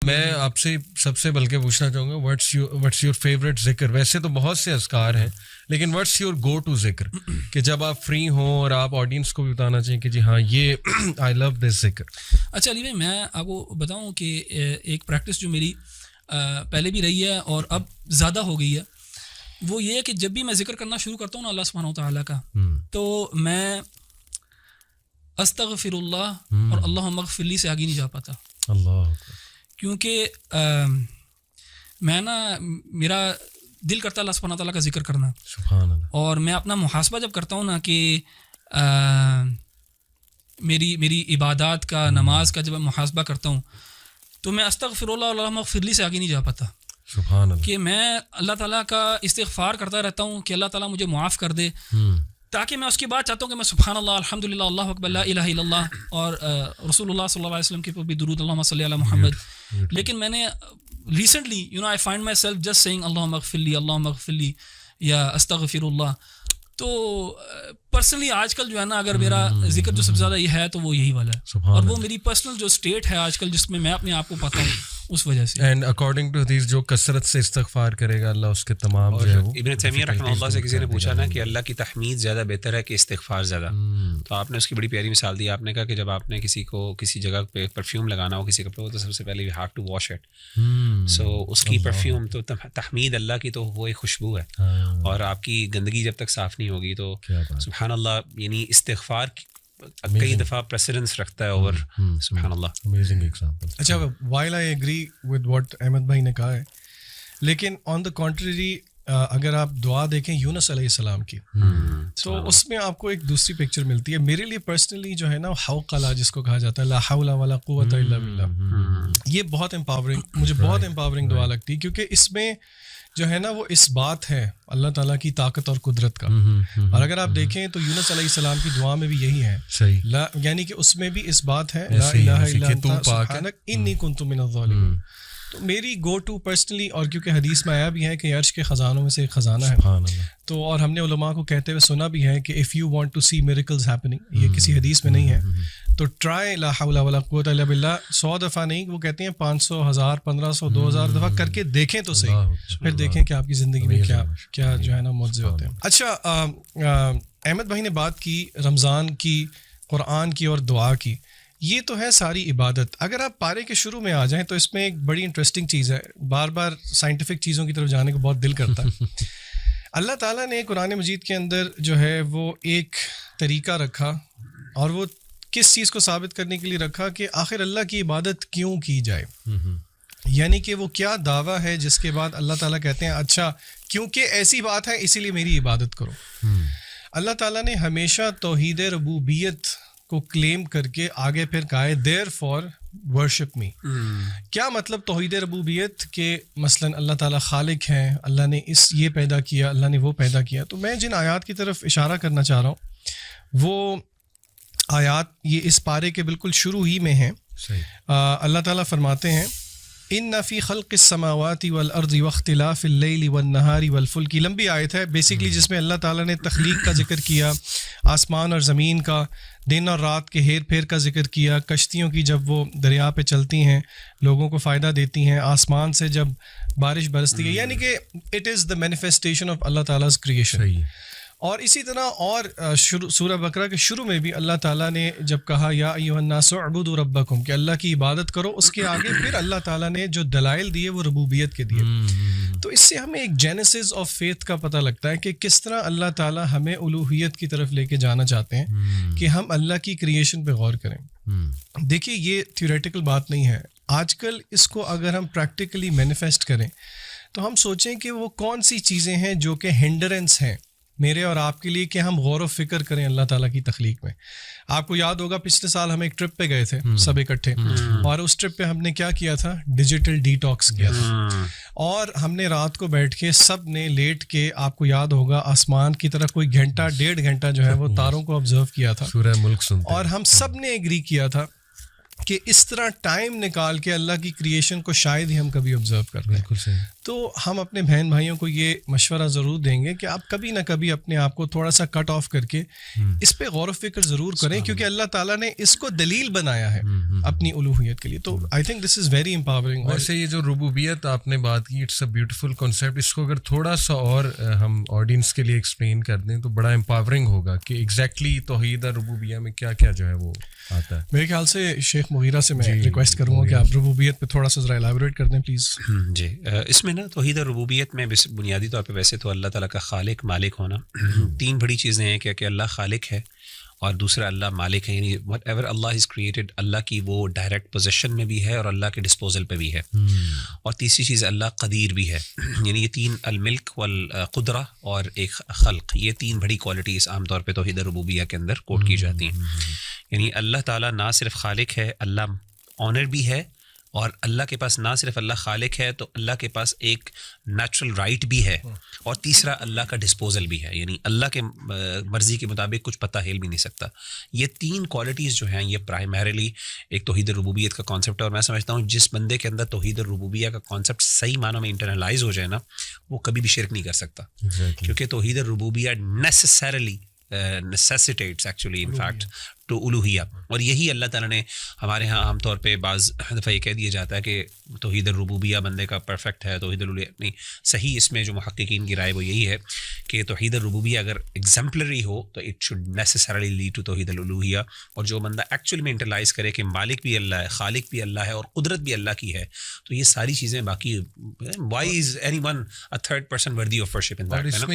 میں آپ سے سب سے بلکہ پوچھنا چاہوں گا واٹس یور فیوریٹ ذکر. ویسے تو بہت سے اذکار ہیں لیکن واٹس یور گو ٹو ذکر کہ جب آپ فری ہوں اور آپ آڈینس کو بھی بتانا چاہیں کہ جی ہاں یہ آئی لو دس ذکر. اچھا علی بھائی میں آپ کو بتاؤں کہ ایک پریکٹس جو میری پہلے بھی رہی ہے اور اب زیادہ ہو گئی ہے وہ یہ ہے کہ جب بھی میں ذکر کرنا شروع کرتا ہوں نا اللہ سبحانہ و تعالیٰ کا تو میں استغفر اللہ اور اللہم اغفر لی سے آگے نہیں جا پاتا. اللہ کیونکہ میں نا میرا دل کرتا ہے اللہ سبحانہ تعالیٰ کا ذکر کرنا. سبحان اللہ. اور میں اپنا محاسبہ جب کرتا ہوں نا کہ میری عبادات کا نماز کا جب میں محاسبہ کرتا ہوں تو میں استغفر اللہ اور اللہم اغفر لی سے آگے نہیں جا پاتا. سبحان اللہ. کہ میں اللہ تعالیٰ کا استغفار کرتا رہتا ہوں کہ اللہ تعالیٰ مجھے معاف کر دے تاکہ میں اس کے بعد چاہتا ہوں کہ میں سبحان اللہ الحمدللہ اللہ اکبر لا الہ الا اللہ اور رسول اللہ صلی اللہ علیہ وسلم کے اوپر بھی درود اللہم صلی علی محمد. لیکن میں نے recently I find myself just seeing اللہم اغفر لی یا استغفر اللہ. تو پرسنلی آج کل جو ہے نا اگر میرا ذکر جو سب سے زیادہ یہ ہے تو وہ یہی والا ہے اور وہ میری پرسنل جو اسٹیٹ ہے آج کل جس میں اپنے آپ کو پاتا ہوں اس وجہ سے. اینڈ اکارڈنگ ٹو حدیث جو کثرت سے استغفار کرے گا اللہ اس کے تمام جو ہے وہ. ابن تیمیہ رحمہ اللہ سے کسی نے پوچھا نا کہ اللہ کی تحمید زیادہ بہتر ہے کہ استغفار زیادہ, تو آپ نے اس کی بڑی پیاری مثال دی. آپ نے کہا کہ جب آپ نے کسی کو کسی جگہ پہ پرفیوم لگانا ہو کسی کپڑے کو تو سب سے پہلے you have to wash it. So اس کی پرفیوم تو تحمید اللہ کی تو وہ ایک خوشبو ہے اور آپ کی گندگی جب تک صاف نہیں ہوگی تو سبحان اللہ یعنی استغفار کئی دفعہ پریسیڈنس رکھتا ہے اور سبحان اللہ. Amazing example. اچھا while I agree with what Ahmed بھائی نے کہا ہے لیکن آن دا کنٹریری اگر آپ دعا دیکھیں یونس علیہ السلام کی تو اس میں آپ کو ایک دوسری پکچر ملتی ہے. میرے لیے پرسنلی جو ہے نا حوقلہ جس کو کہا جاتا ہے لا حول ولا قوت الا باللہ, یہ بہت امپاورنگ مجھے بہت امپاورنگ دعا لگتی ہے کیونکہ اس میں جو ہے نا وہ اس بات ہے اللہ تعالیٰ کی طاقت اور قدرت کا. اور اگر آپ دیکھیں تو یونس علیہ السلام کی دعا میں بھی یہی ہے یعنی کہ اس میں بھی اس بات ہے لا الہ الا انت سبحانک انی کنت من الظالمین. تو میری گو ٹو پرسنلی اور کیونکہ حدیث میں آیا بھی ہے کہ عرش کے خزانوں میں سے ایک خزانہ ہے تو اور ہم نے علماء کو کہتے ہوئے سنا بھی ہے کہ if you want to see miracles happening, یہ کسی حدیث میں نہیں ہے تو ٹرائی لا حول ولا قوت الا باللہ 100 دفعہ نہیں وہ کہتے ہیں 500 1000 1500 2000 دفعہ کر کے دیکھیں تو صحیح, پھر دیکھیں کہ آپ کی زندگی میں کیا جو ہے نا معجزے ہوتے ہیں. اچھا احمد بھائی نے بات کی رمضان کی, قرآن کی اور دعا کی, یہ تو ہے ساری عبادت. اگر آپ پارے کے شروع میں آ جائیں تو اس میں ایک بڑی انٹرسٹنگ چیز ہے, بار بار سائنٹیفک چیزوں کی طرف جانے کو بہت دل کرتا ہے. اللہ تعالیٰ نے قرآن مجید کے اندر جو ہے وہ ایک طریقہ رکھا اور وہ کس چیز کو ثابت کرنے کے لیے رکھا کہ آخر اللہ کی عبادت کیوں کی جائے, یعنی کہ وہ کیا دعویٰ ہے جس کے بعد اللہ تعالیٰ کہتے ہیں اچھا کیونکہ ایسی بات ہے اسی لیے میری عبادت کرو. اللہ تعالیٰ نے ہمیشہ توحید ربوبیت کو کلیم کر کے آگے پھر کہا ہے دیر فار ورشپ می. کیا مطلب توحید ربوبیت کہ مثلاً اللہ تعالیٰ خالق ہیں, اللہ نے یہ پیدا کیا, اللہ نے وہ پیدا کیا. تو میں جن آیات کی طرف اشارہ کرنا چاہ رہا ہوں وہ آیات یہ اس پارے کے بالکل شروع ہی میں ہیں. اللہ تعالیٰ فرماتے ہیں ان فی خلق السماوات والارض واختلاف اللیل والنہار والفلک. لمبی آیت ہے بیسیکلی جس میں اللہ تعالیٰ نے تخلیق کا ذکر کیا, آسمان اور زمین کا, دن اور رات کے ہیر پھیر کا ذکر کیا, کشتیوں کی جب وہ دریا پہ چلتی ہیں لوگوں کو فائدہ دیتی ہیں, آسمان سے جب بارش برستی ہے, یعنی کہ it is the manifestation of Allah تعالیٰ's کریشن. اور اسی طرح اور سورہ بقرہ کے شروع میں بھی اللہ تعالیٰ نے جب کہا یا ایھا الناس اعبدوا ربکم کہ اللہ کی عبادت کرو, اس کے آگے پھر اللہ تعالیٰ نے جو دلائل دیے وہ ربوبیت کے دیے. تو اس سے ہمیں ایک جینیسس آف فیتھ کا پتہ لگتا ہے کہ کس طرح اللہ تعالیٰ ہمیں الوہیت کی طرف لے کے جانا چاہتے ہیں کہ ہم اللہ کی کریشن پہ غور کریں. دیکھیے یہ تھیوریٹیکل بات نہیں ہے. آج کل اس کو اگر ہم پریکٹیکلی مینیفیسٹ کریں تو ہم سوچیں کہ وہ کون سی چیزیں ہیں جو کہ ہنڈرنس ہیں میرے اور آپ کے لیے کہ ہم غور و فکر کریں اللہ تعالیٰ کی تخلیق میں. آپ کو یاد ہوگا پچھلے سال ہم ایک ٹرپ پہ گئے تھے سب اکٹھے, اور اس ٹرپ پہ ہم نے کیا کیا تھا, ڈیجیٹل ڈی ٹاکس کیا تھا. اور ہم نے رات کو بیٹھ کے سب نے لیٹ کے, آپ کو یاد ہوگا آسمان کی طرف کوئی گھنٹہ 1.5 گھنٹہ جو ہے وہ تاروں کو آبزرو کیا تھا, سورہ ملک سنتے, اور ہم سب نے ایگری کیا تھا کہ اس طرح ٹائم نکال کے اللہ کی کریشن کو شاید ہی ہم کبھی آبزرو کرتے ہیں. بالکل صحیح. تو ہم اپنے بہن بھائیوں کو یہ مشورہ ضرور دیں گے کہ آپ کبھی نہ کبھی اپنے آپ کو تھوڑا سا کٹ آف کر کے اس پہ غور و فکر ضرور کریں, کیونکہ اللہ تعالیٰ نے اس کو دلیل بنایا ہے اپنی الوہیت کے لیے. تو I think this is very empowering. ویسے یہ جو ربوبیت آپ نے بات کی, اٹس اے بیوٹیفل کانسیپٹ. اس کو اگر تھوڑا سا اور ہم آڈینس کے لیے ایکسپلین کر دیں تو بڑا امپاورنگ ہوگا کہ ایگزیکٹلی توحید الربوبیہ میں کیا کیا جو ہے وہ آتا ہے. میرے خیال سے شیخ مغیرہ سے میں ریکویسٹ کروں گا کہ آپ ربوبیت پہ تھوڑا سا ذرا ایلیبوریٹ کر دیں پلیز. جی, اس میں نا توحید ربوبیت میں بنیادی طور پہ ویسے تو اللہ تعالیٰ کا خالق مالک ہونا, تین بڑی چیزیں ہیں کہ اللہ خالق ہے اور دوسرا اللہ مالک ہے, یعنی whatever Allah is created Allah کی وہ ڈائریکٹ پوزیشن میں بھی ہے اور اللہ کے ڈسپوزل پہ بھی ہے, اور تیسری چیز اللہ قدیر بھی ہے. یعنی یہ تین, الملک والقدرہ اور ایک خلق, یہ تین بڑی کوالٹیز عام طور پہ توحید ربوبیہ کے اندر کوٹ کی جاتی ہیں. یعنی اللہ تعالیٰ نہ صرف خالق ہے, اللہ آنر بھی ہے, اور اللہ کے پاس نہ صرف اللہ خالق ہے تو اللہ کے پاس ایک نیچرل رائٹ بھی ہے, اور تیسرا اللہ کا ڈسپوزل بھی ہے, یعنی اللہ کے مرضی کے مطابق کچھ پتہ ہل بھی نہیں سکتا. یہ تین کوالٹیز جو ہیں یہ پرائمریلی ایک توحید ربوبیت کا کانسیپٹ ہے, اور میں سمجھتا ہوں جس بندے کے اندر توحید ربوبیہ کا کانسیپٹ صحیح معنوں میں انٹرنلائز ہو جائے نا, وہ کبھی بھی شرک نہیں کر سکتا, کیونکہ توحید ربوبیہ necessarily necessitates actually in fact to الوہیہ. اور یہی اللہ تعالیٰ نے ہمارے ہاں عام طور پہ بعض دفعہ یہ کہہ دیا جاتا ہے کہ توحید الربوبیہ بندے کا پرفیکٹ ہے, توحید الوہیہ نہیں. صحیح اس میں جو محققین کی رائے وہ یہی ہے کہ توحید الربوبیہ اگر ایگزمپلری ہو تو it should necessarily lead to توحید الوہیہ. اور جو بندہ ایکچولی میں انٹرلائز کرے کہ مالک بھی اللہ ہے, خالق بھی اللہ ہے, اور قدرت بھی اللہ کی ہے, تو یہ ساری چیزیں باقی why is anyone a third person worthy of worship in that, ہے نا.